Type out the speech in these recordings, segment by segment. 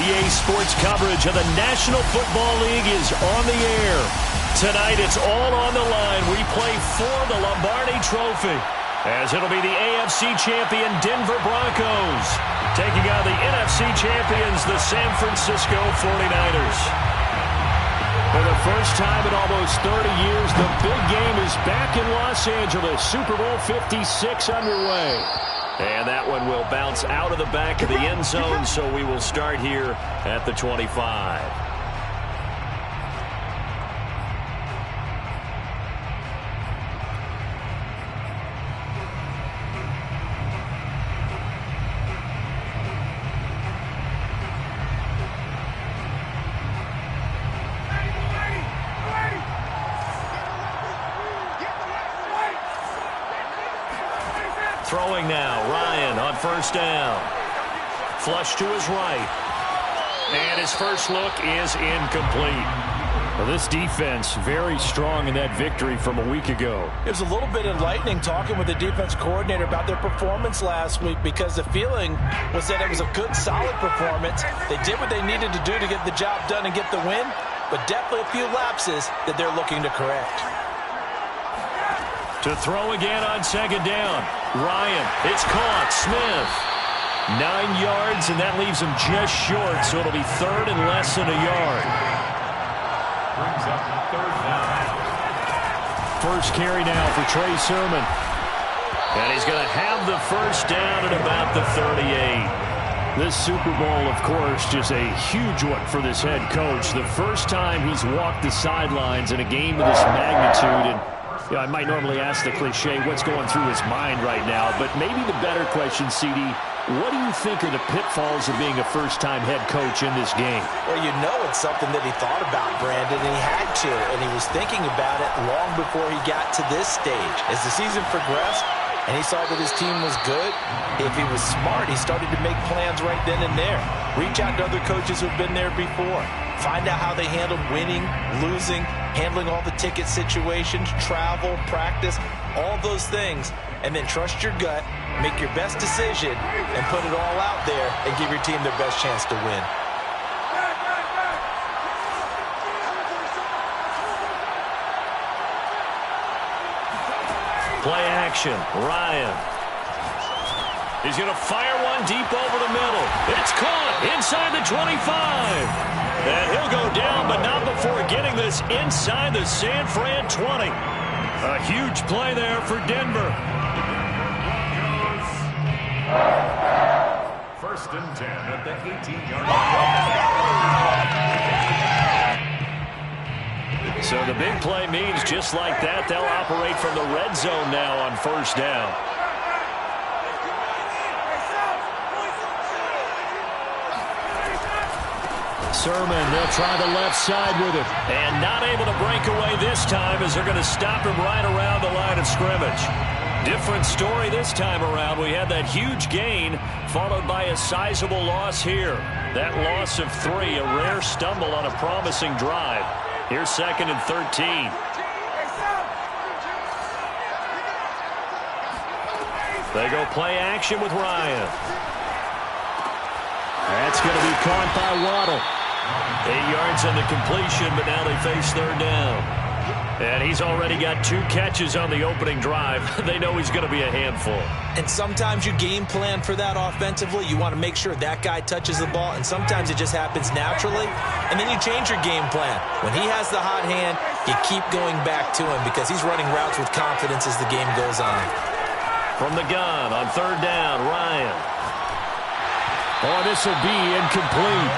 EA Sports coverage of the National Football League is on the air. Tonight, it's all on the line. We play for the Lombardi Trophy, as it'll be the AFC champion Denver Broncos taking on the NFC champions, the San Francisco 49ers. For the first time in almost 30 years, the big game is back in Los Angeles. Super Bowl 56 underway. And that one will bounce out of the back of the end zone, so we will start here at the 25. Throwing now, Ryan on first down. Flush to his right. And his first look is incomplete. Well, this defense very strong in that victory from a week ago. It was a little bit enlightening talking with the defense coordinator about their performance last week, because the feeling was that it was a good, solid performance. They did what they needed to do to get the job done and get the win, but definitely a few lapses that they're looking to correct. To throw again on second down. Ryan, it's caught. Smith. 9 yards, and that leaves him just short, so it'll be third and less than a yard. Brings up third down. First carry now for Trey Sermon. And he's going to have the first down at about the 38. This Super Bowl, of course, just a huge one for this head coach. The first time he's walked the sidelines in a game of this magnitude. And you know, I might normally ask the cliche, what's going through his mind right now? But maybe the better question, CD, what do you think are the pitfalls of being a first-time head coach in this game? Well, you know it's something that he thought about, Brandon, and he had to. And he was thinking about it long before he got to this stage. As the season progressed, and he saw that his team was good, if he was smart, he started to make plans right then and there. Reach out to other coaches who've been there before. Find out how they handled winning, losing, handling all the ticket situations, travel, practice, all those things. And then trust your gut, make your best decision, and put it all out there and give your team their best chance to win. Play action. Ryan. He's going to fire one deep over the middle. It's caught inside the 25. And he'll go down, but not before getting this inside the San Fran 20. A huge play there for Denver. First and 10 at the 18-yard line. So the big play means just like that, they'll operate from the red zone now on first down. Sermon, they'll try the left side with it. And not able to break away this time, as they're going to stop him right around the line of scrimmage. Different story this time around. We had that huge gain followed by a sizable loss here. That loss of 3, a rare stumble on a promising drive. Here's second and 13. They go play action with Ryan. That's going to be caught by Waddle. 8 yards on the completion, but now they face third down. And he's already got 2 catches on the opening drive. They know he's going to be a handful. And sometimes you game plan for that offensively. You want to make sure that guy touches the ball, and sometimes it just happens naturally. And then you change your game plan. When he has the hot hand, you keep going back to him because he's running routes with confidence as the game goes on. From the gun on third down, Ryan. Oh, this will be incomplete.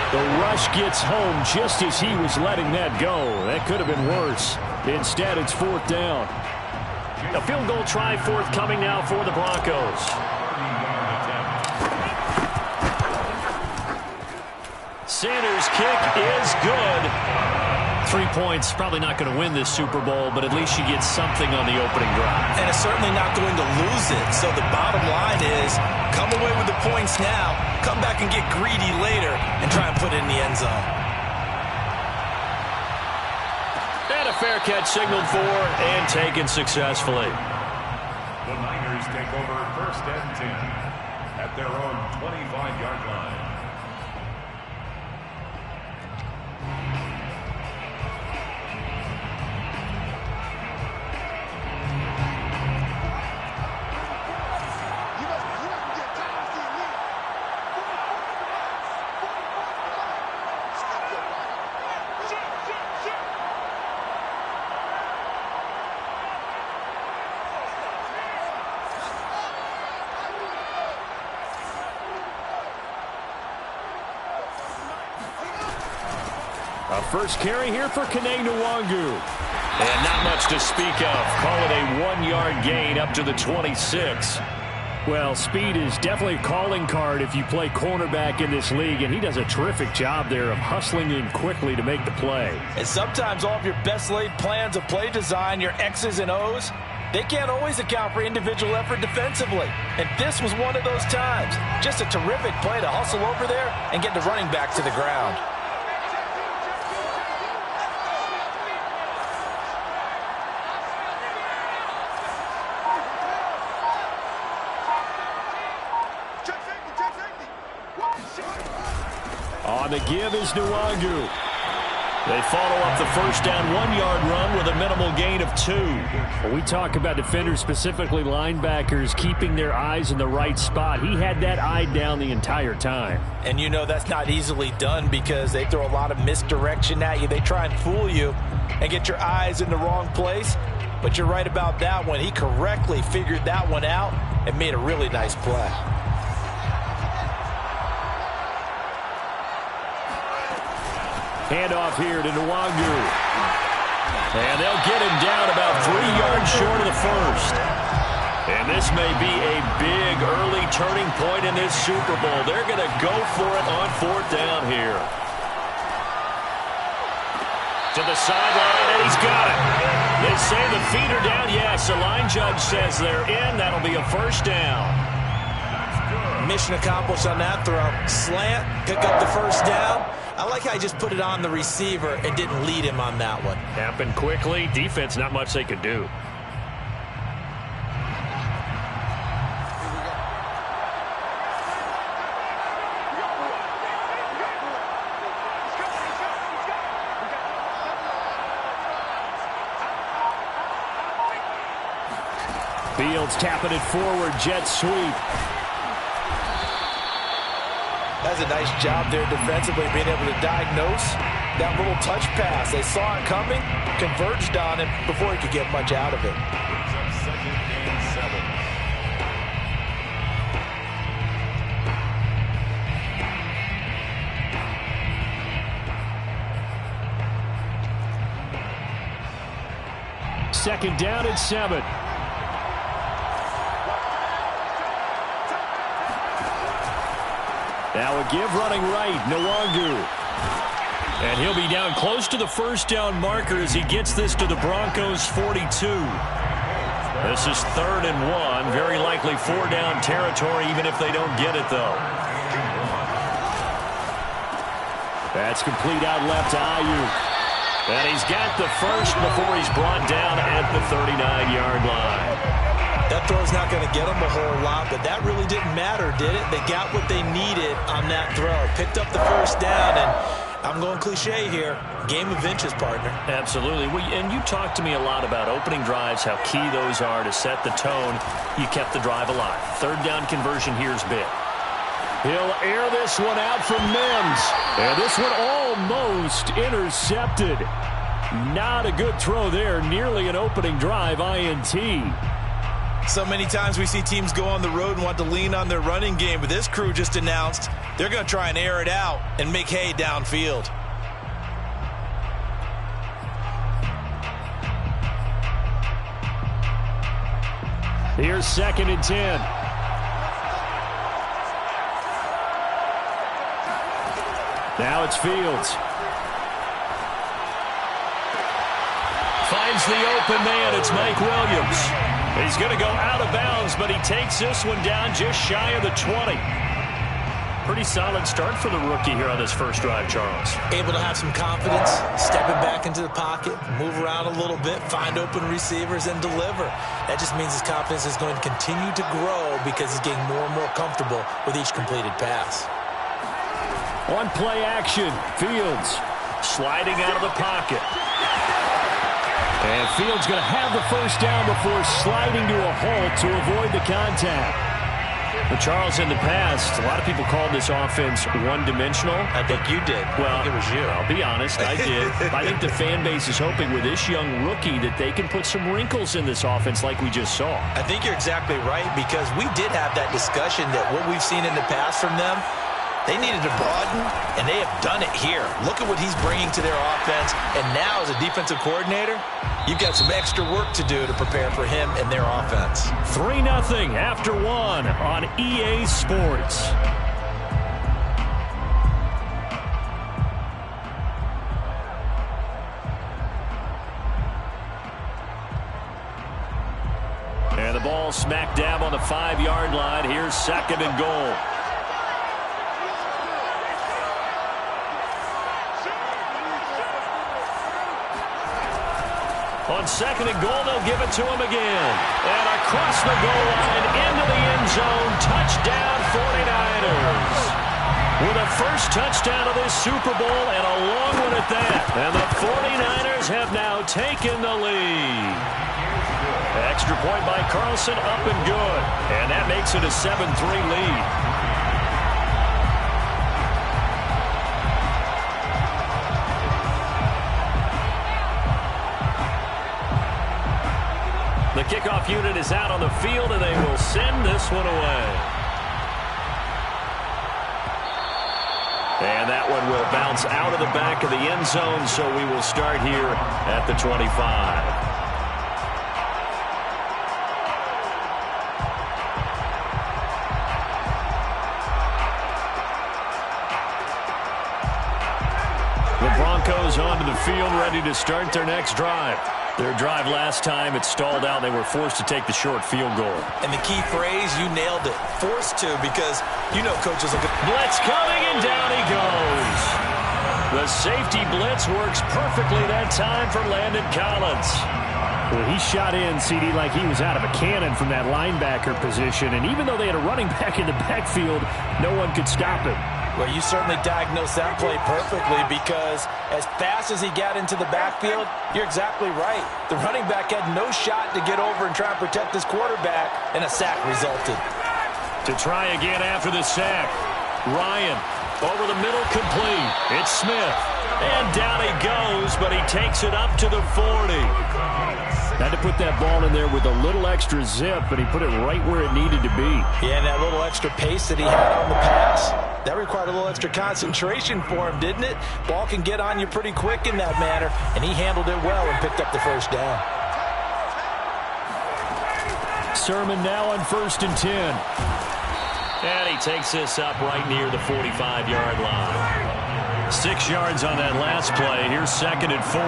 The rush gets home just as he was letting that go. That could have been worse. Instead, it's fourth down. A field goal try forthcoming now for the Broncos. Sanders' kick is good. 3 points, probably not going to win this Super Bowl, but at least you get something on the opening drive. And it's certainly not going to lose it. So the bottom line is, come away with the points now, come back and get greedy later, and try and put it in the end zone. And a fair catch signaled for and taken successfully. The Niners take over first and 10 at their own 25-yard line. A first carry here for Kene Nwangu. And not much to speak of. Call it a 1-yard gain up to the 26. Well, speed is definitely a calling card if you play cornerback in this league, and he does a terrific job there of hustling in quickly to make the play. And sometimes all of your best laid plans of play design, your X's and O's, they can't always account for individual effort defensively. And this was one of those times. Just a terrific play to hustle over there and get the running back to the ground. On the give is Nwangu. They follow up the first down 1-yard run with a minimal gain of 2. When we talk about defenders, specifically linebackers, keeping their eyes in the right spot, he had that eye down the entire time. And you know that's not easily done because they throw a lot of misdirection at you. They try and fool you and get your eyes in the wrong place. But you're right about that one. He correctly figured that one out and made a really nice play. Handoff here to Nwangu. And they'll get him down about 3 yards short of the first. And this may be a big early turning point in this Super Bowl. They're going to go for it on 4th down here. To the sideline, and he's got it. They say the feet are down. Yes, the line judge says they're in. That'll be a first down. Mission accomplished on that throw. Slant, pick up the first down. I like how he just put it on the receiver and didn't lead him on that one. Happened quickly. Defense, not much they could do. Fields tapping it forward, jet sweep. That's a nice job there defensively, being able to diagnose that little touch pass. They saw it coming, converged on him before he could get much out of it. Second and 7. Second down and 7. Now a give running right, Nwangu. And he'll be down close to the first down marker as he gets this to the Broncos' 42. This is 3rd and 1. Very likely 4-down territory, even if they don't get it, though. That's complete out left to Ayuk. And he's got the first before he's brought down at the 39-yard line. That throw's not going to get them a whole lot, but that really didn't matter, did it? They got what they needed on that throw. Picked up the first down, and I'm going cliche here. Game of inches, partner. Absolutely. And you talked to me a lot about opening drives, how key those are to set the tone. You kept the drive alive. 3rd down conversion here is big. He'll air this one out from Mims. And this one almost intercepted. Not a good throw there. Nearly an opening drive INT. So many times we see teams go on the road and want to lean on their running game, but this crew just announced they're going to try and air it out and make hay downfield. Here's 2nd and 10. Now it's Fields. Finds the open man. It's Mike Williams. He's going to go out of bounds, but he takes this one down just shy of the 20. Pretty solid start for the rookie here on this first drive, Charles. Able to have some confidence, stepping back into the pocket, move around a little bit, find open receivers, and deliver. That just means his confidence is going to continue to grow because he's getting more and more comfortable with each completed pass. On play action, Fields Sliding out of the pocket. And Fields going to have the first down before sliding to a halt to avoid the contact. But Charles, in the past, a lot of people called this offense one-dimensional. I think you did. Well, I think it was you. I'll be honest, I did. I think the fan base is hoping with this young rookie that they can put some wrinkles in this offense like we just saw. I think you're exactly right because we did have that discussion that what we've seen in the past from them, they needed to broaden, and they have have done it here. Look at what he's bringing to their offense. And now as a defensive coordinator, you've got some extra work to do to prepare for him and their offense. 3-0 after one on EA Sports. And the ball smack dab on the 5-yard line. Here's 2nd and goal. On 2nd and goal, they'll give it to him again. And across the goal line, into the end zone, touchdown 49ers. With a first touchdown of this Super Bowl and a long one at that. And the 49ers have now taken the lead. Extra point by Carlson, up and good. And that makes it a 7-3 lead. The kickoff unit is out on the field, and they will send this one away. And that one will bounce out of the back of the end zone, so we will start here at the 25. The Broncos onto the field, ready to start their next drive. Their drive last time, it stalled out. They were forced to take the short field goal. And the key phrase, you nailed it. Forced to, because you know coaches will... Blitz coming, and down he goes. The safety blitz works perfectly that time for Landon Collins. Well, he shot in, CD, like he was out of a cannon from that linebacker position. And even though they had a running back in the backfield, no one could stop him. Well, you certainly diagnosed that play perfectly, because as fast as he got into the backfield, you're exactly right. The running back had no shot to get over and try and protect his quarterback, and a sack resulted. To try again after the sack. Ryan over the middle, complete. It's Smith. And down he goes, but he takes it up to the 40. Had to put that ball in there with a little extra zip, but he put it right where it needed to be. Yeah, and that little extra pace that he had on the pass, that required a little extra concentration for him, didn't it? Ball can get on you pretty quick in that manner, and he handled it well and picked up the first down. Sermon now on 1st and 10. And he takes this up right near the 45-yard line. 6 yards on that last play. Here's 2nd and 4.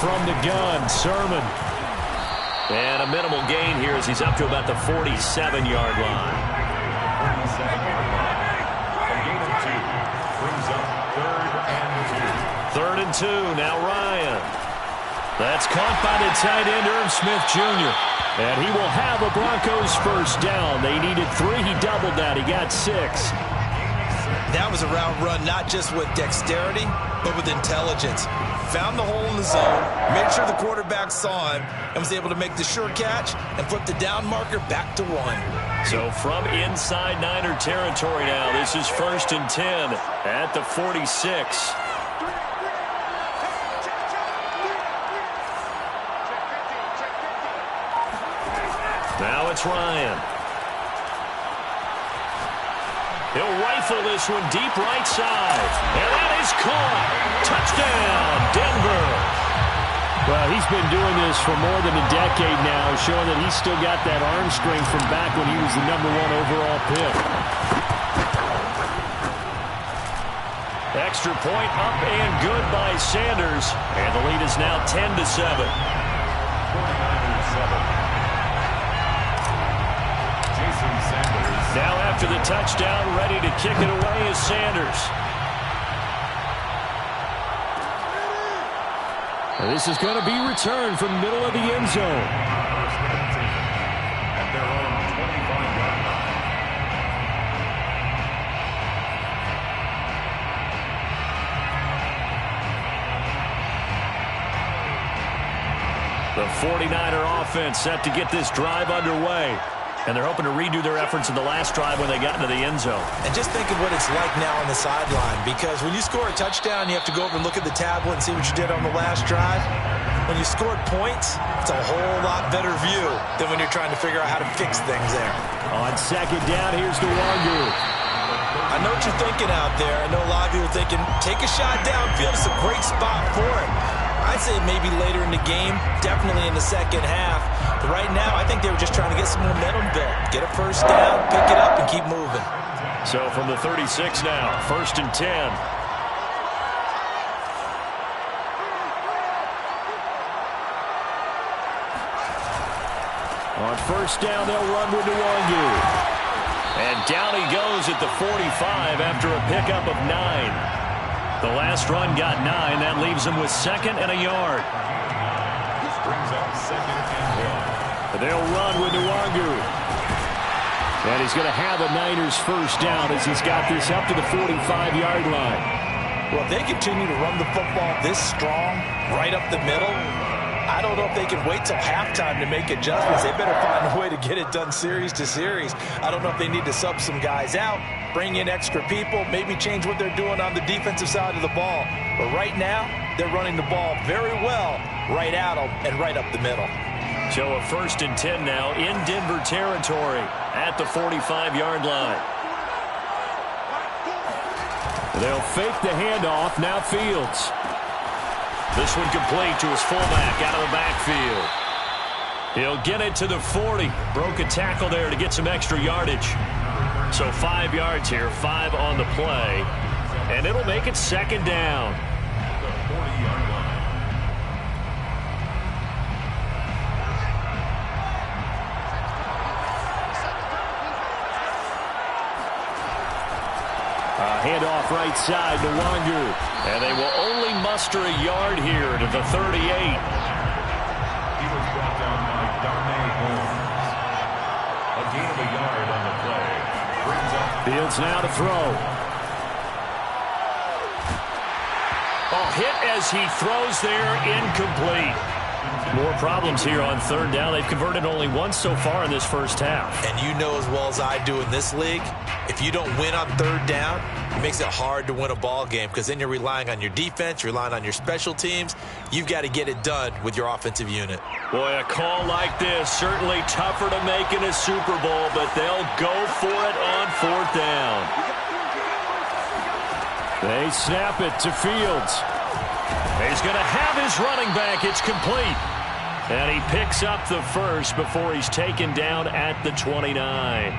From the gun, Sermon. And a minimal gain here as he's up to about the 47-yard line. 3rd and 2. Now Ryan. That's caught by the tight end, Irv Smith Jr. And he will have a Broncos first down. They needed 3. He doubled that. He got 6. That was a route run not just with dexterity, but with intelligence. Found the hole in the zone, made sure the quarterback saw him, and was able to make the sure catch and flip the down marker back to 1. So from inside Niner territory now, this is 1st and 10 at the 46. Now it's Ryan. He'll rifle this one deep right side. And that is caught. Touchdown, Denver. Well, he's been doing this for more than a decade now, showing that he's still got that arm strength from back when he was the #1 overall pick. Extra point up and good by Sanders. And the lead is now 10-7. Now after the touchdown, ready to kick it away is Sanders. And this is going to be returned from the middle of the end zone. At their own 25-yard line. The 49er offense set to get this drive underway. And they're hoping to redo their efforts in the last drive when they got into the end zone. And just think of what it's like now on the sideline, because when you score a touchdown, you have to go over and look at the tablet and see what you did on the last drive. When you scored points, it's a whole lot better view than when you're trying to figure out how to fix things there. On 2nd down, here's DeWangu. thinking out there. I know a lot of you are thinking, take a shot downfield. It's a great spot for it. I'd say maybe later in the game, definitely in the second half. But right now, I think they were just trying to get some momentum built. Get a first down, pick it up, and keep moving. So from the 36 now, 1st and 10. On 1st down, they'll run with Nwangu. And down he goes at the 45 after a pickup of 9. The last run got 9. That leaves him with 2nd and a yard. This brings up 2nd and 1. They'll run with Nwangu. And he's going to have a Niners first down as he's got this up to the 45-yard line. Well, if they continue to run the football this strong, right up the middle, I don't know if they can wait till halftime to make adjustments. They better find a way to get it done series to series. I don't know if they need to sub some guys out, bring in extra people, maybe change what they're doing on the defensive side of the ball. But right now, they're running the ball very well right at them and right up the middle. So a 1st and 10 now in Denver territory at the 45-yard line. They'll fake the handoff. Now Fields. This one complete to his fullback out of the backfield. He'll get it to the 40. Broke a tackle there to get some extra yardage. So 5 yards here, 5 on the play. And it'll make it 2nd down. The 40-yard line. Handoff right side to Nwangu. And they will only muster a yard here to the 38. He was brought down by Darnay Holmes. A gain of a yard on the play. Brings up Fields now to throw. Oh, hit as he throws there, incomplete. More problems here on 3rd down. They've converted only once so far in this first half. And you know as well as I do in this league, if you don't win on 3rd down, it makes it hard to win a ball game because then you're relying on your defense, you're relying on your special teams. You've got to get it done with your offensive unit. Boy, a call like this, certainly tougher to make in a Super Bowl, but they'll go for it on 4th down. They snap it to Fields. He's going to have his running back. It's complete. And he picks up the first before he's taken down at the 29.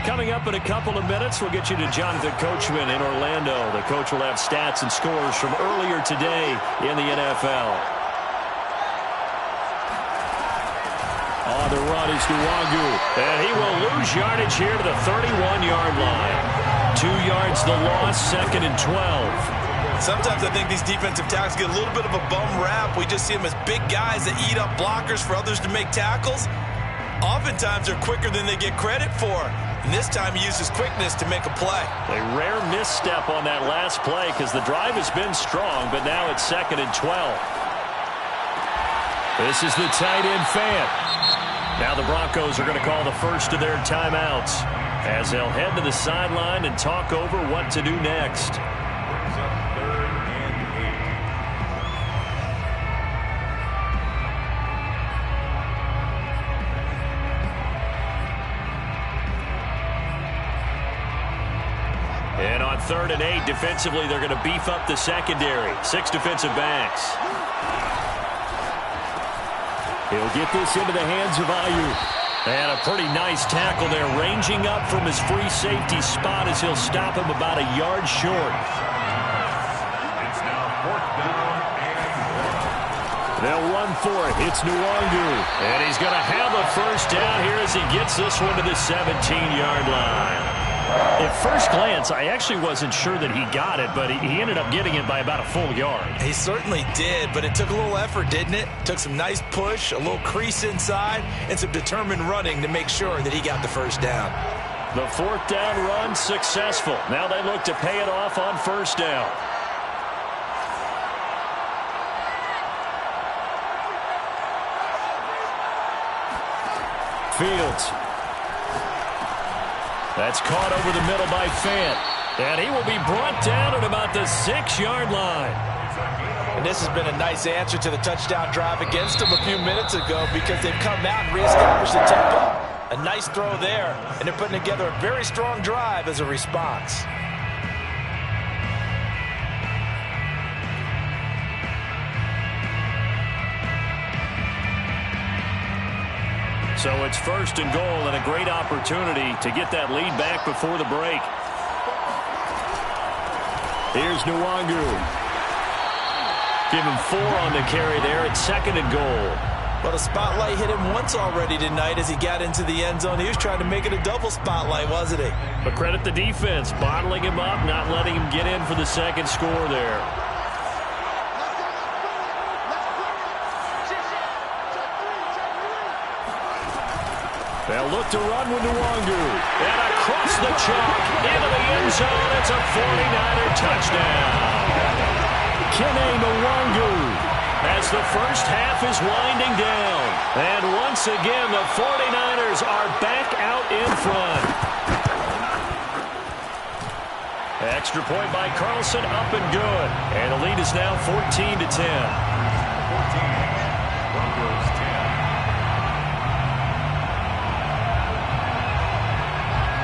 Coming up in a couple of minutes, we'll get you to Jonathan Coachman in Orlando. The coach will have stats and scores from earlier today in the NFL. On the run is Nwangu. And he will lose yardage here to the 31-yard line. 2 yards the loss, 2nd and 12. Sometimes I think these defensive tackles get a little bit of a bum rap. We just see them as big guys that eat up blockers for others to make tackles. Oftentimes they're quicker than they get credit for. And this time he uses quickness to make a play. A rare misstep on that last play because the drive has been strong, but now it's 2nd and 12. This is the tight end fan. Now the Broncos are going to call the first of their timeouts as they'll head to the sideline and talk over what to do next. brings up 3rd and 8. And on 3rd and 8, defensively, they're going to beef up the secondary. 6 defensive backs. He'll get this into the hands of Ayuk. And a pretty nice tackle there, ranging up from his free safety spot as he'll stop him about a yard short. It's now 4th down and 1. They'll run for it. It's Nwangu. And he's going to have a first down here as he gets this one to the 17-yard line. At first glance, I actually wasn't sure that he got it, but he ended up getting it by about a full yard. He certainly did, but it took a little effort, didn't it? Took some nice push, a little crease inside, and some determined running to make sure that he got the first down. The 4th down run successful. Now they look to pay it off on 1st down. Fields. That's caught over the middle by Fant. And he will be brought down at about the 6-yard line. And this has been a nice answer to the touchdown drive against them a few minutes ago because they've come out and reestablished the tempo. A nice throw there, and they're putting together a very strong drive as a response. So it's 1st and goal and a great opportunity to get that lead back before the break. Here's Nwangu. Give him 4 on the carry there at 2nd and goal. Well, the spotlight hit him once already tonight as he got into the end zone. He was trying to make it a double spotlight, wasn't he? But credit the defense, bottling him up, not letting him get in for the 2nd score there. They'll look to run with Nwangu. And across the chalk, into the end zone. It's a 49er touchdown. Kene Nwangu as the first half is winding down. And once again, the 49ers are back out in front. Extra point by Carlson, up and good. And the lead is now 14-10. 14. Broncos 10.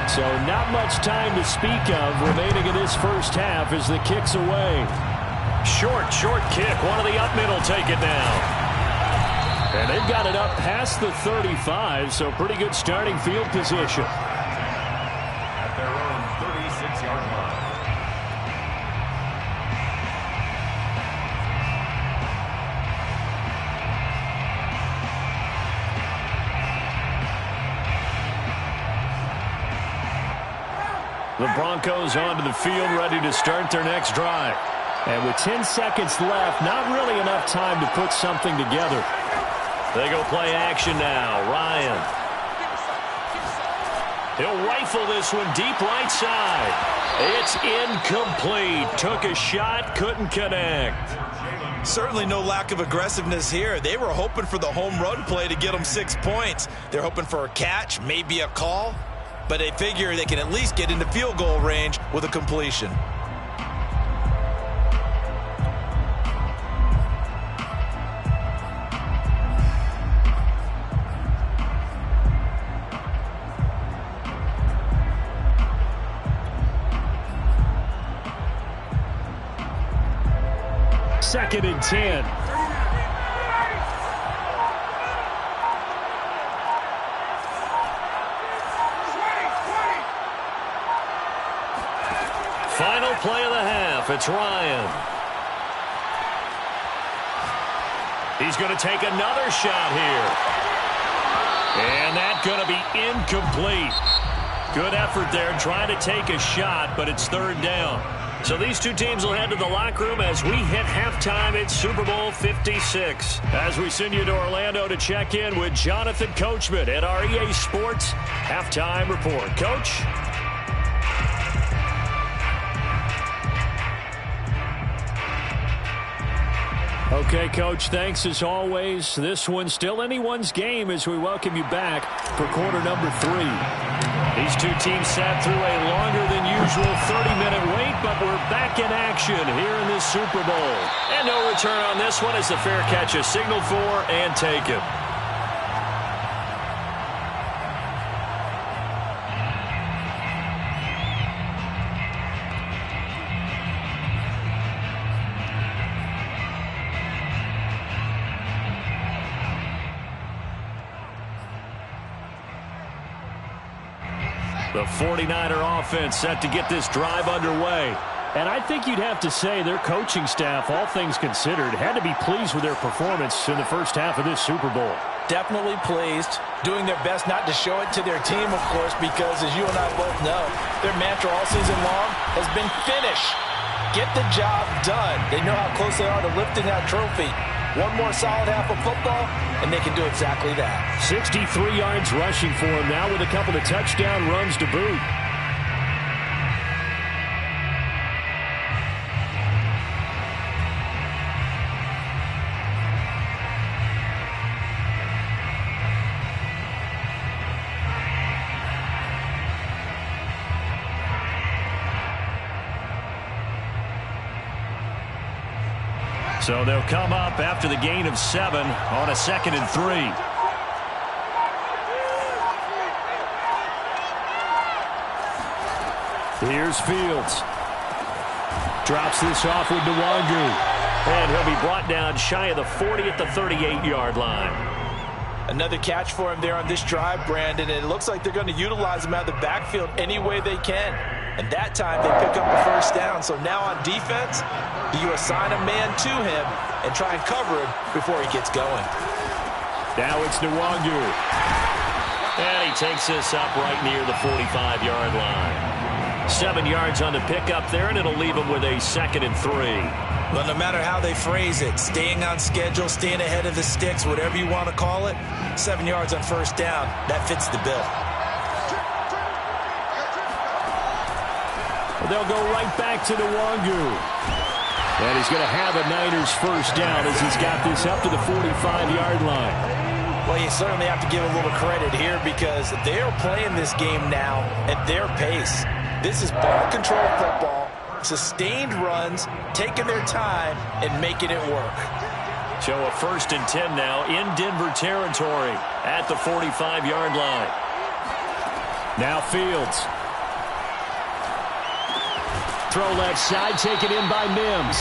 So not much time to speak of remaining in this first half as the kick's away. Short kick. One of the up middle take it now. And they've got it up past the 35, so pretty good starting field position. At their own 36-yard line. The Broncos onto the field, ready to start their next drive. And with 10 seconds left, not really enough time to put something together. They go play action now. Ryan. He'll rifle this one deep right side. It's incomplete. Took a shot, couldn't connect. Certainly no lack of aggressiveness here. They were hoping for the home run play to get them 6 points. They're hoping for a catch, maybe a call. But they figure they can at least get into field goal range with a completion. Second and 10. Final play of the half. It's Ryan. He's going to take another shot here. And that's going to be incomplete. Good effort there trying to take a shot, but it's 3rd down. So these two teams will head to the locker room as we hit halftime in Super Bowl 56. As we send you to Orlando to check in with Jonathan Coachman at our EA Sports Halftime Report. Coach? Okay, Coach, thanks as always. This one's still anyone's game as we welcome you back for quarter number 3. These two teams sat through a longer than usual 30-minute wait, but we're back in action here in this Super Bowl. And no return on this one as the fair catch is signaled for and taken. The 49er offense set to get this drive underway. And I think you'd have to say their coaching staff, all things considered, had to be pleased with their performance in the first half of this Super Bowl. Definitely pleased, doing their best not to show it to their team, of course, because as you and I both know, their mantra all season long has been finish. Get the job done. They know how close they are to lifting that trophy. One more solid half of football, and they can do exactly that. 63 yards rushing for him now with a couple of touchdown runs to boot. So they'll come up after the gain of 7 on a 2nd and 3. Here's Fields. Drops this off with Nwangu. And he'll be brought down shy of the 40 at the 38-yard line. Another catch for him there on this drive, Brandon, and it looks like they're going to utilize him out of the backfield any way they can. And that time they pick up a first down. So now on defense, you assign a man to him and try and cover him before he gets going. Now it's Nwangu. And he takes this up right near the 45-yard line. 7 yards on the pickup there, and it'll leave him with a 2nd and 3. Well, no matter how they phrase it, staying on schedule, staying ahead of the sticks, whatever you want to call it, 7 yards on first down, that fits the bill. Well, they'll go right back to Nwangu. And he's going to have a Niners first down as he's got this up to the 45-yard line. Well, you certainly have to give a little credit here because they're playing this game now at their pace. This is ball control football, sustained runs, taking their time, and making it work. So a 1st and 10 now in Denver territory at the 45-yard line. Now Fields. Throw left side, taken in by Mims.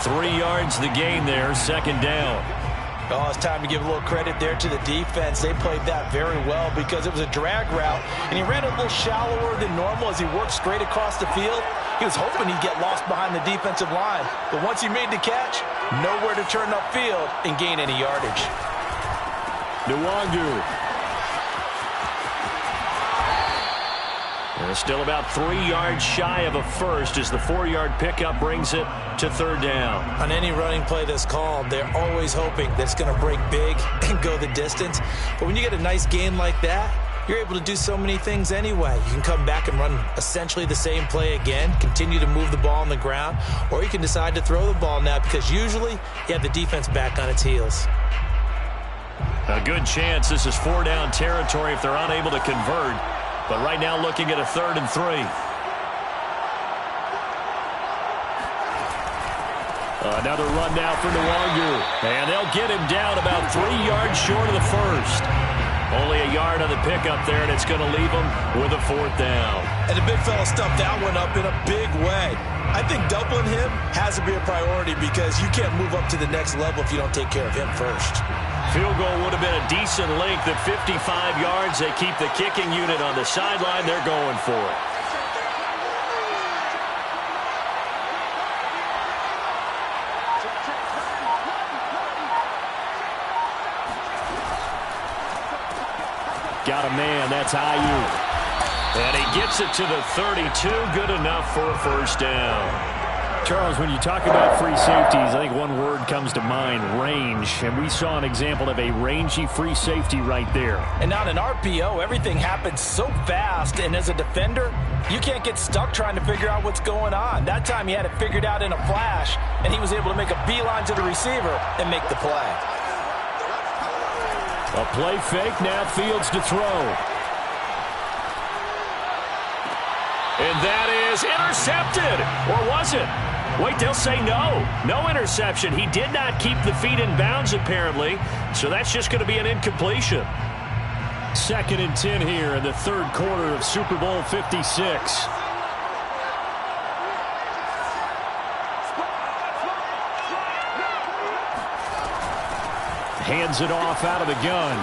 3 yards the gain there, 2nd down. Oh, it's time to give a little credit there to the defense. They played that very well because it was a drag route, and he ran a little shallower than normal as he worked straight across the field. He was hoping he'd get lost behind the defensive line, but once he made the catch, nowhere to turn upfield and gain any yardage. Nwangu. And still about 3 yards shy of a first as the 4-yard pickup brings it to 3rd down. On any running play that's called, they're always hoping that it's going to break big and go the distance. But when you get a nice gain like that, you're able to do so many things anyway. You can come back and run essentially the same play again, continue to move the ball on the ground, or you can decide to throw the ball now because usually you have the defense back on its heels. A good chance this is 4-down territory if they're unable to convert. But right now looking at a 3rd and 3. Another run now for Nwangu. And they'll get him down about 3 yards short of the first. Only a yard on the pickup there, and it's going to leave him with a 4th down. And the big fella stuffed that one up in a big way. I think doubling him has to be a priority because you can't move up to the next level if you don't take care of him first. Field goal would have been a decent length at 55 yards. They keep the kicking unit on the sideline. They're going for it. Got a man. That's Ayuk. And he gets it to the 32. Good enough for a first down. Charles, when you talk about free safeties, I think one word comes to mind, range. And we saw an example of a rangy free safety right there. And on an RPO, everything happens so fast. And as a defender, you can't get stuck trying to figure out what's going on. That time he had it figured out in a flash, and he was able to make a beeline to the receiver and make the play. A play fake, now Fields to throw. And that is intercepted. Or was it? Wait, they'll say no. No interception. He did not keep the feet in bounds, apparently. So that's just going to be an incompletion. 2nd and 10 here in the 3rd quarter of Super Bowl 56. Hands it off out of the gun.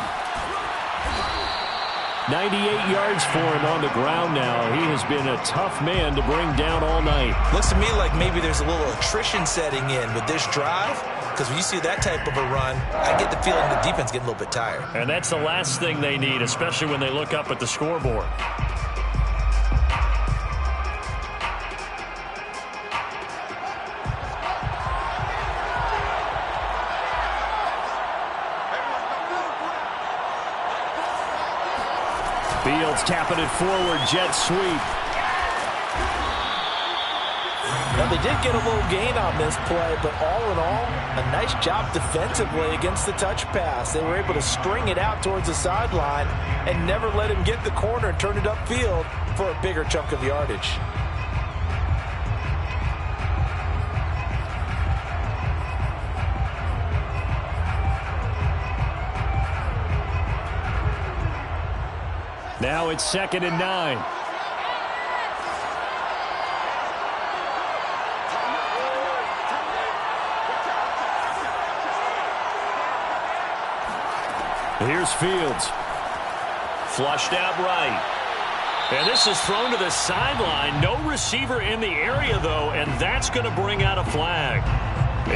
98 yards for him on the ground now. He has been a tough man to bring down all night. Looks to me like maybe there's a little attrition setting in with this drive, because when you see that type of a run, I get the feeling the defense getting a little bit tired. And that's the last thing they need, especially when they look up at the scoreboard. Fields tapping it forward, jet sweep. Now, they did get a little gain on this play, but all in all, a nice job defensively against the touch pass. They were able to string it out towards the sideline and never let him get the corner and turn it upfield for a bigger chunk of yardage. Now it's 2nd and 9. Here's Fields. Flushed out right. And this is thrown to the sideline. No receiver in the area, though, and that's going to bring out a flag.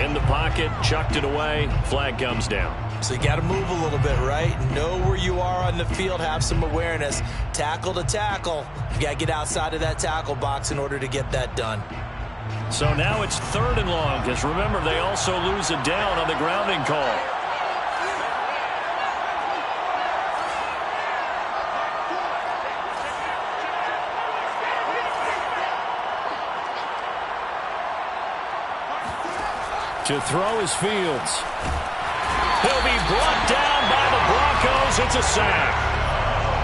In the pocket, chucked it away. Flag comes down. So you got to move a little bit, right? Know where you are on the field. Have some awareness. Tackle to tackle. You got to get outside of that tackle box in order to get that done. So now it's 3rd and long, because remember, they also lose a down on the grounding call. To throw is Fields. He'll be brought down by the Broncos. It's a sack.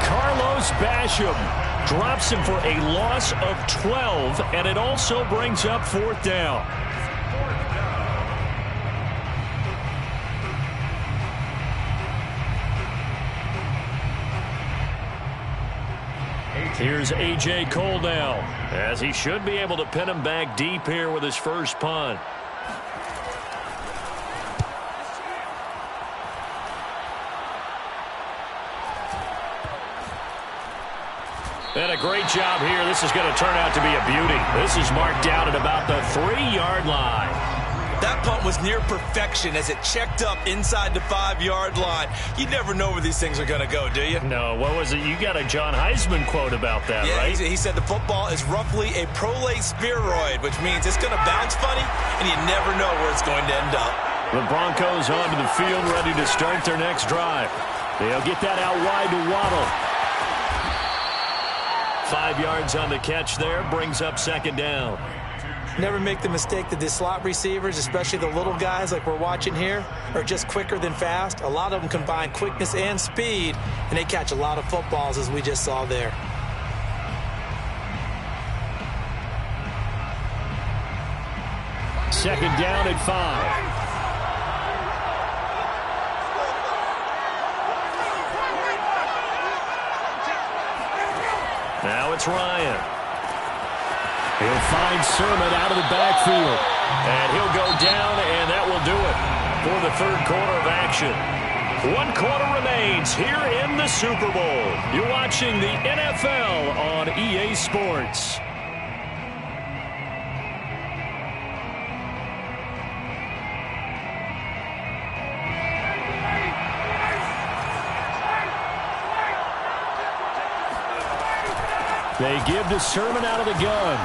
Carlos Basham drops him for a loss of 12, and it also brings up 4th down. Here's A.J. Cole now, as he should be able to pin him back deep here with his first punt. And a great job here. This is going to turn out to be a beauty. This is marked out at about the 3-yard line. That punt was near perfection as it checked up inside the 5-yard line. You never know where these things are going to go, do you? No, what was it? You got a John Heisman quote about that, yeah, right? He said the football is roughly a prolate spheroid, which means it's going to bounce funny, and you never know where it's going to end up. The Broncos onto the field, ready to start their next drive. They'll get that out wide to Waddle. 5 yards on the catch there, brings up 2nd down. Never make the mistake that the slot receivers, especially the little guys like we're watching here, are just quicker than fast. A lot of them combine quickness and speed, and they catch a lot of footballs, as we just saw there. Second down at 5. Now it's Ryan. He'll find Sermon out of the backfield. And he'll go down, and that will do it for the 3rd quarter of action. 1 quarter remains here in the Super Bowl. You're watching the NFL on EA Sports. They give to Sermon out of the gun.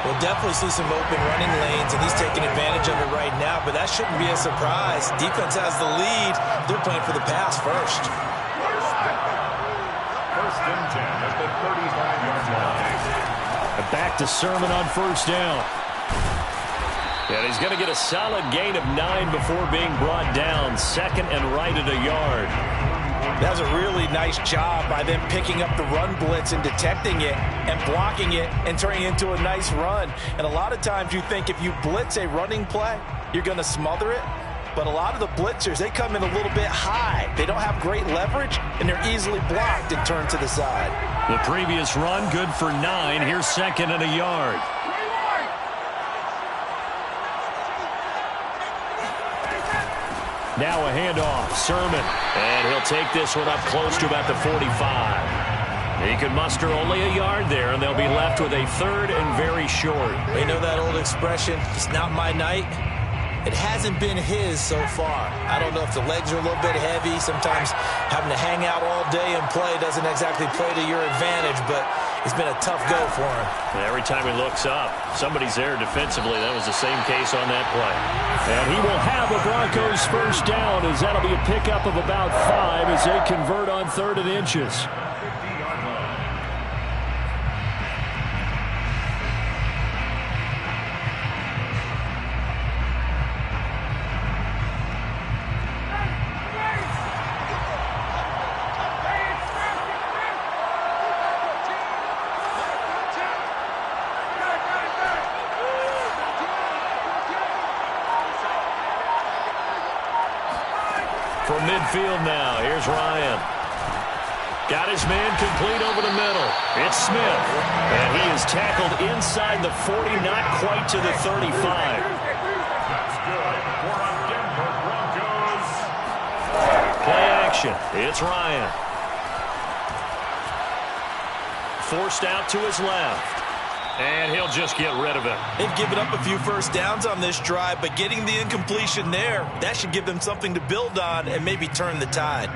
We'll definitely see some open running lanes, and he's taking advantage of it right now, but that shouldn't be a surprise. Defense has the lead. They're playing for the pass first. First and 10 at the 35-yard line. Back to Sermon on 1st down. And he's going to get a solid gain of 9 before being brought down. 2nd and right at a yard. That was a really nice job by them picking up the run blitz and detecting it and blocking it and turning it into a nice run. And a lot of times you think if you blitz a running play, you're going to smother it. But a lot of the blitzers, they come in a little bit high. They don't have great leverage, and they're easily blocked and turned to the side. The previous run, good for 9. Here's 2nd and a yard. Now a handoff, Sermon. And he'll take this one up close to about the 45. He could muster only a yard there, and they'll be left with a 3rd and very short. You know that old expression, it's not my night? It hasn't been his so far. I don't know if the legs are a little bit heavy. Sometimes having to hang out all day and play doesn't exactly play to your advantage, but it's been a tough go for him. Every time he looks up, somebody's there defensively. That was the same case on that play. And he will have the Broncos 1st down, as that'll be a pickup of about 5 as they convert on 3rd and inches. From midfield now, here's Ryan. Got his man complete over the middle. It's Smith. And he is tackled inside the 40, not quite to the 35. That's good for a Denver Broncos. Play action. It's Ryan. Forced out to his left. And he'll just get rid of it. They've given up a few first downs on this drive, but getting the incompletion there, that should give them something to build on and maybe turn the tide.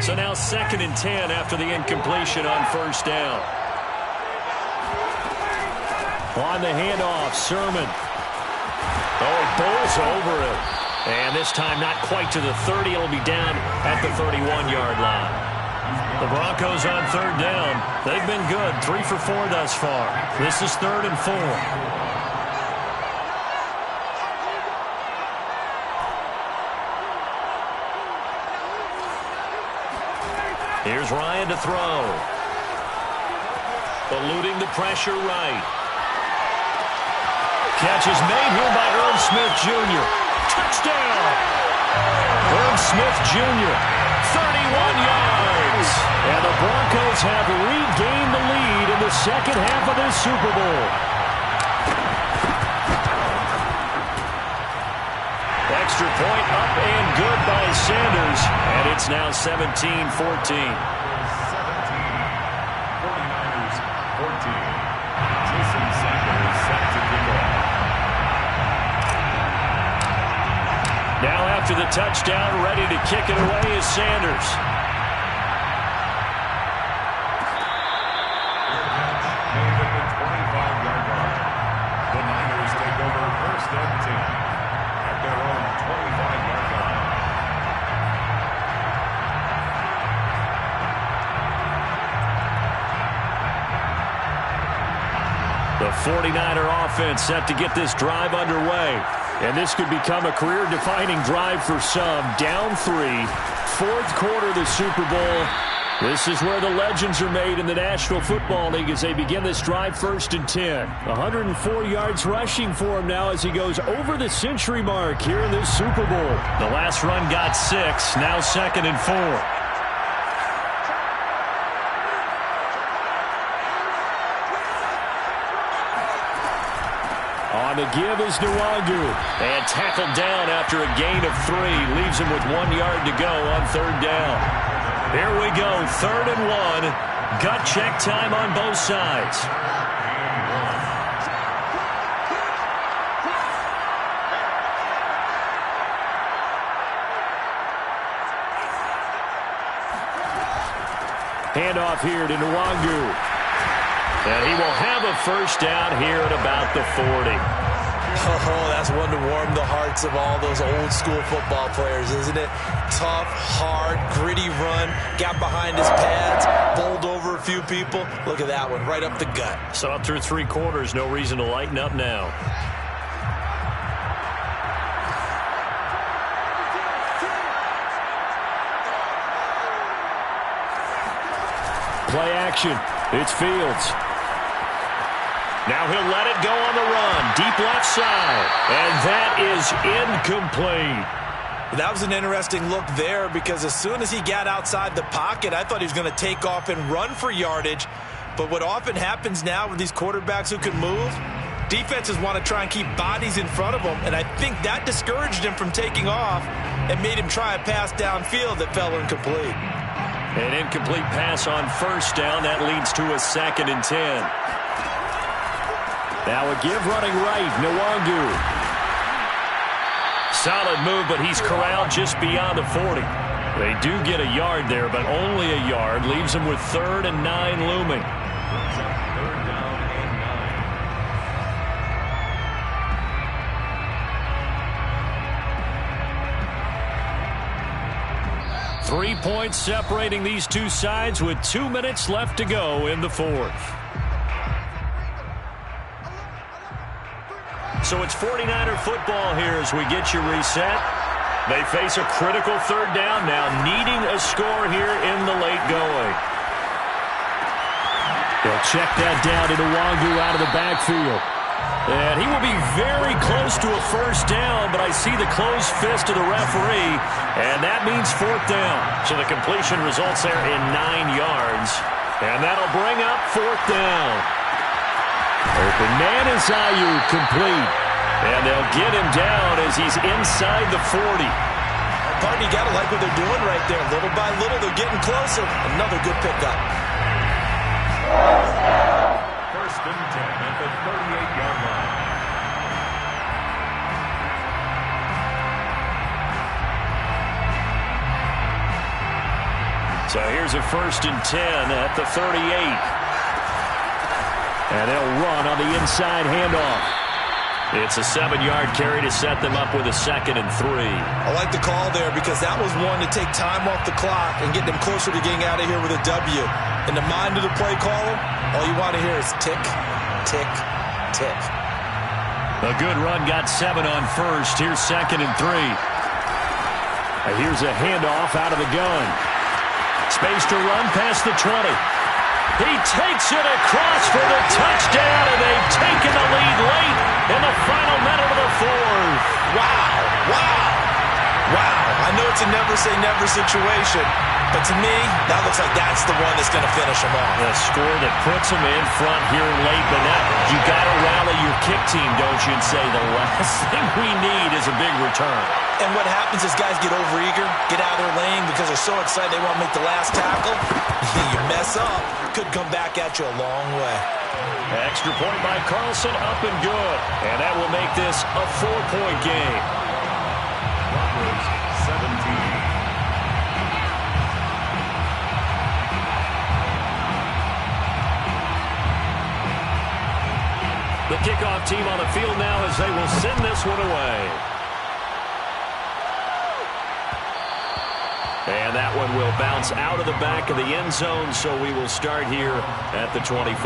So now 2nd and 10 after the incompletion on first down. On the handoff, Sermon. Oh, he bowls over it. And this time not quite to the 30. It'll be down at the 31-yard line. The Broncos on 3rd down. They've been good. 3 for 4 thus far. This is 3rd and 4. Here's Ryan to throw. Eluding the pressure right. Catch is made here by Irv Smith Jr. Touchdown! Irv Smith Jr., 31 yards. And the Broncos have regained the lead in the second half of this Super Bowl. Extra point up and good by Sanders. And it's now 17-14. 49ers 14. Jason Sanders set to kick off. Now after the touchdown, ready to kick it away is Sanders. Made at the 25-yard line. The Niners take over 1st and 10 at their own 25-yard line. The 49er offense set to get this drive underway. And this could become a career-defining drive for some. Down 3, 4th quarter of the Super Bowl. This is where the legends are made in the National Football League as they begin this drive 1st and 10. 104 yards rushing for him now as he goes over the century mark here in this Super Bowl. The last run got 6, now 2nd and 4. On the give is Nwangu. And tackled down after a gain of 3. Leaves him with 1 yard to go on 3rd down. Here we go, 3rd and 1. Gut check time on both sides. Handoff here to Nwangu. And he will have a first down here at about the 40. Oh, that's one to warm the hearts of all those old school football players, isn't it? Tough, hard, gritty run. Got behind his pads, bowled over a few people. Look at that one, right up the gut. So up through 3 quarters, no reason to lighten up now. Play action. It's Fields. Now he'll let it go on the run. Deep left side. And that is incomplete. That was an interesting look there because as soon as he got outside the pocket, I thought he was going to take off and run for yardage. But what often happens now with these quarterbacks who can move, defenses want to try and keep bodies in front of them. And I think that discouraged him from taking off and made him try a pass downfield that fell incomplete. An incomplete pass on first down. That leads to a 2nd and 10. Now a give running right, Nwangu. Solid move, but he's corralled just beyond the 40. They do get a yard there, but only a yard. Leaves him with 3rd and 9 looming. 3rd down and 9. 3 points separating these two sides with 2 minutes left to go in the 4th. So it's 49er football here as we get you reset. They face a critical 3rd down now, needing a score here in the late going. They'll check that down to Nwangu out of the backfield. And he will be very close to a first down, but I see the closed fist of the referee, and that means fourth down. So the completion results there in 9 yards, and that'll bring up fourth down. Open man is Ayuk, complete. And they'll get him down as he's inside the 40. Partner, you got to like what they're doing right there. Little by little, they're getting closer. Another good pickup. First and 10 at the 38-yard line. So here's a first and 10 at the 38. And they'll run on the inside handoff. It's a 7-yard carry to set them up with a 2nd and 3. I like the call there because that was one to take time off the clock and get them closer to getting out of here with a W. In the mind of the play caller, all you want to hear is tick, tick, tick. A good run, got 7 on first. Here's 2nd and 3. Here's a handoff out of the gun. Space to run past the 20. He takes it across for the touchdown, and they've taken the lead late in the final minute of the fourth. Wow, wow, wow. I know it's a never-say-never situation, but to me, that looks like that's the one that's going to finish them off. The score that puts them in front here late, but now you got to rally your kick team, don't you, and say the last thing we need is a big return. And what happens is guys get overeager, get out of their lane because they're so excited they want to make the last tackle. You mess up, could come back at you a long way. Extra point by Carlson, up and good. And that will make this a 4-point game. Broncos 17. The kickoff team on the field now as they will send this one away. And that one will bounce out of the back of the end zone, so we will start here at the 25.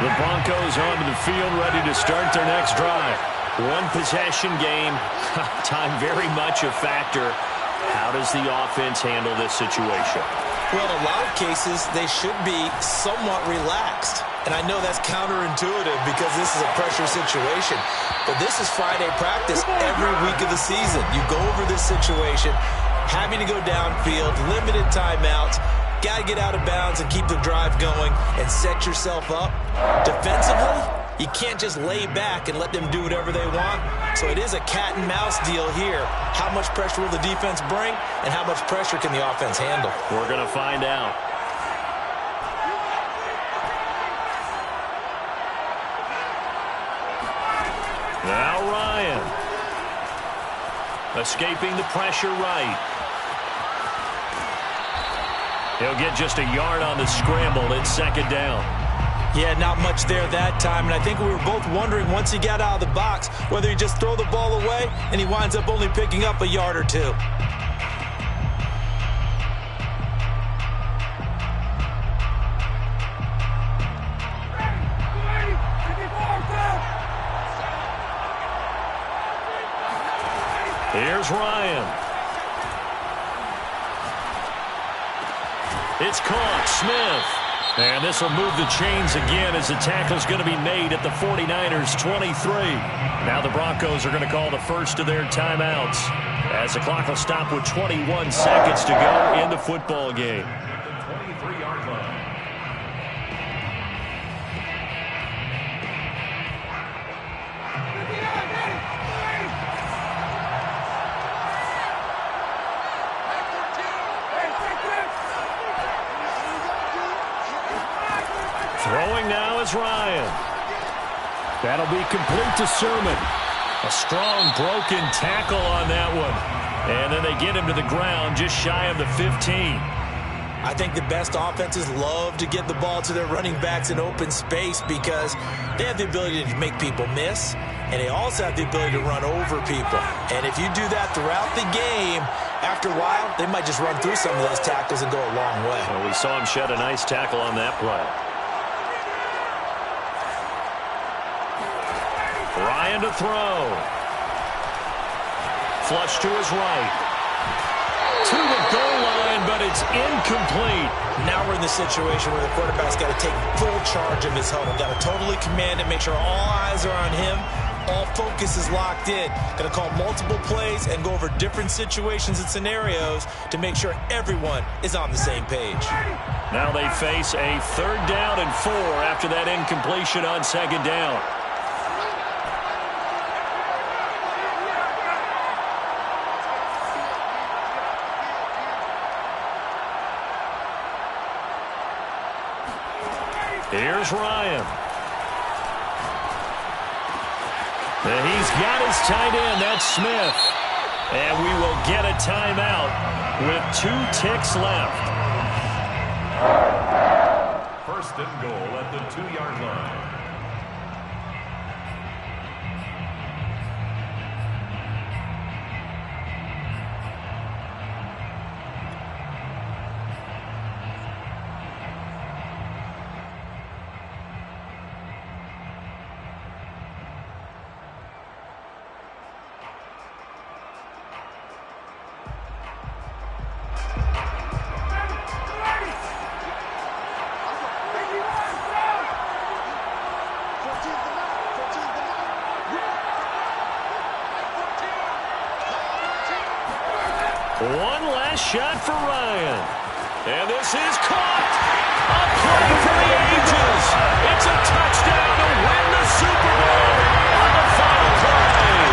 The Broncos onto the field, ready to start their next drive. One possession game. Time very much a factor. How does the offense handle this situation? Well, in a lot of cases, they should be somewhat relaxed. And I know that's counterintuitive because this is a pressure situation. But this is Friday practice every week of the season. You go over this situation, having to go downfield, limited timeouts, got to get out of bounds and keep the drive going and set yourself up. Defensively, you can't just lay back and let them do whatever they want. So it is a cat and mouse deal here. How much pressure will the defense bring and how much pressure can the offense handle? We're going to find out. Now Ryan. Escaping the pressure right. He'll get just a yard on the scramble. It's 2nd down. Yeah, not much there that time, and I think we were both wondering once he got out of the box whether he just throw the ball away and he winds up only picking up a yard or two. Here's Ryan. It's caught. Smith. And this will move the chains again as the tackle's going to be made at the 49ers 23. Now the Broncos are going to call the first of their timeouts as the clock will stop with 21 seconds to go in the football game. At the 23-yard line. Throwing now is Ryan. That'll be complete to Sermon. A strong broken tackle on that one. And then they get him to the ground just shy of the 15. I think the best offenses love to get the ball to their running backs in open space because they have the ability to make people miss, and they also have the ability to run over people. And if you do that throughout the game, after a while, they might just run through some of those tackles and go a long way. Well, we saw him shed a nice tackle on that play. Ryan to throw. Flush to his right. to the goal line, but it's incomplete. Now we're in the situation where the quarterback's got to take full charge of his huddle. Got to totally command it, make sure all eyes are on him. All focus is locked in. Going to call multiple plays and go over different situations and scenarios to make sure everyone is on the same page. Now they face a 3rd down and 4 after that incompletion on 2nd down. Here's Ryan. And he's got his tight end. That's Smith. And we will get a timeout with 2 ticks left. 1st and goal at the 2-yard line. One last shot for Ryan. And this is caught. A play for the ages. It's a touchdown to win the Super Bowl on the final play.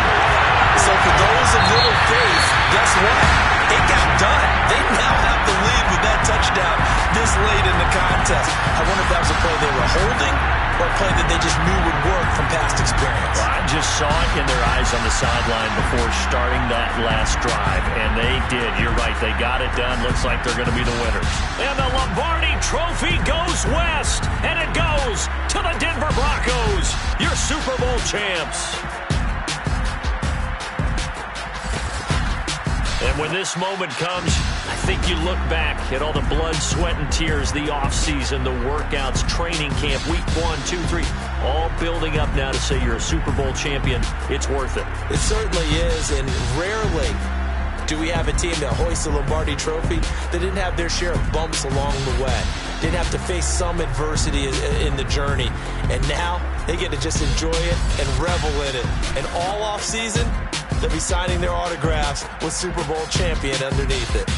So for those of little faith, guess what? It got done. They now have the lead with that touchdown this late in the contest. I wonder if that was a play they were holding or a play that they just knew would work from past experience. Well, I just saw it in their eyes on the sideline before starting that last drive, and they did. You're right. They got it done. Looks like they're going to be the winners. And the Lombardi Trophy goes west, and it goes to the Denver Broncos, your Super Bowl champs. And when this moment comes, I think you look back at all the blood, sweat, and tears, the offseason, the workouts, training camp, week 1, 2, 3, all building up now to say you're a Super Bowl champion. It's worth it. It certainly is, and rarely do we have a team that hoists the Lombardi Trophy that didn't have their share of bumps along the way, didn't have to face some adversity in the journey, and now they get to just enjoy it and revel in it. And all offseason, they'll be signing their autographs with Super Bowl champion underneath it.